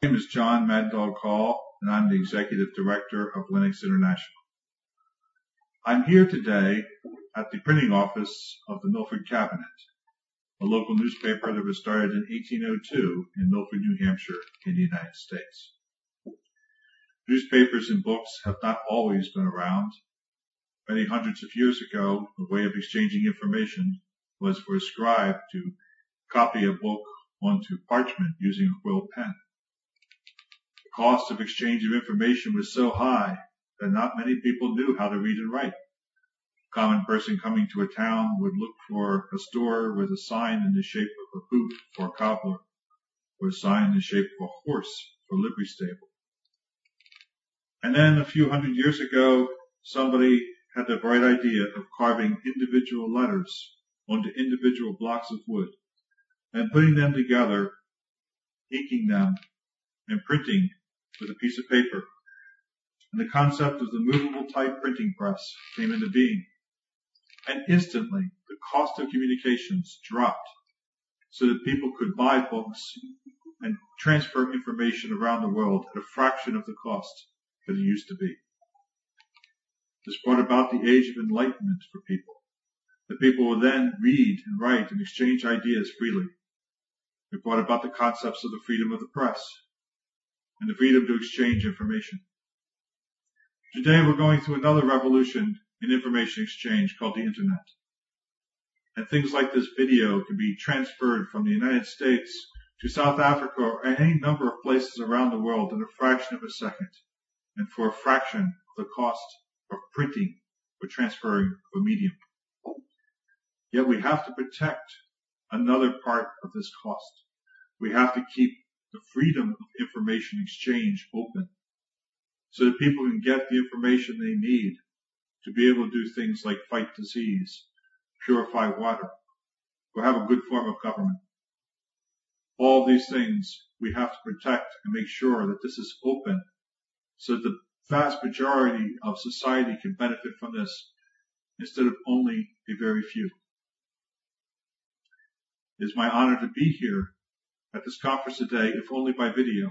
My name is Jon Maddog Hall, and I'm the Executive Director of Linux International. I'm here today at the printing office of the Milford Cabinet, a local newspaper that was started in 1802 in Milford, New Hampshire, in the United States. Newspapers and books have not always been around. Many hundreds of years ago, the way of exchanging information was for a scribe to copy a book onto parchment using a quill pen. The cost of exchange of information was so high that not many people knew how to read and write. A common person coming to a town would look for a store with a sign in the shape of a boot for a cobbler, or a sign in the shape of a horse for a livery stable. And then a few hundred years ago, somebody had the bright idea of carving individual letters onto individual blocks of wood and putting them together, inking them, and printing with a piece of paper. And the concept of the movable type printing press came into being. And instantly, the cost of communications dropped so that people could buy books and transfer information around the world at a fraction of the cost that it used to be. This brought about the age of enlightenment for people. The people would then read and write and exchange ideas freely. It brought about the concepts of the freedom of the press and the freedom to exchange information. Today we're going through another revolution in information exchange called the Internet. And things like this video can be transferred from the United States to South Africa or any number of places around the world in a fraction of a second, and for a fraction of the cost of printing or transferring of a medium. Yet we have to protect another part of this cost. We have to keep the freedom of information exchange open so that people can get the information they need to be able to do things like fight disease, purify water, or have a good form of government. All of these things we have to protect and make sure that this is open so that the vast majority of society can benefit from this instead of only a very few. It is my honor to be here at this conference today, if only by video,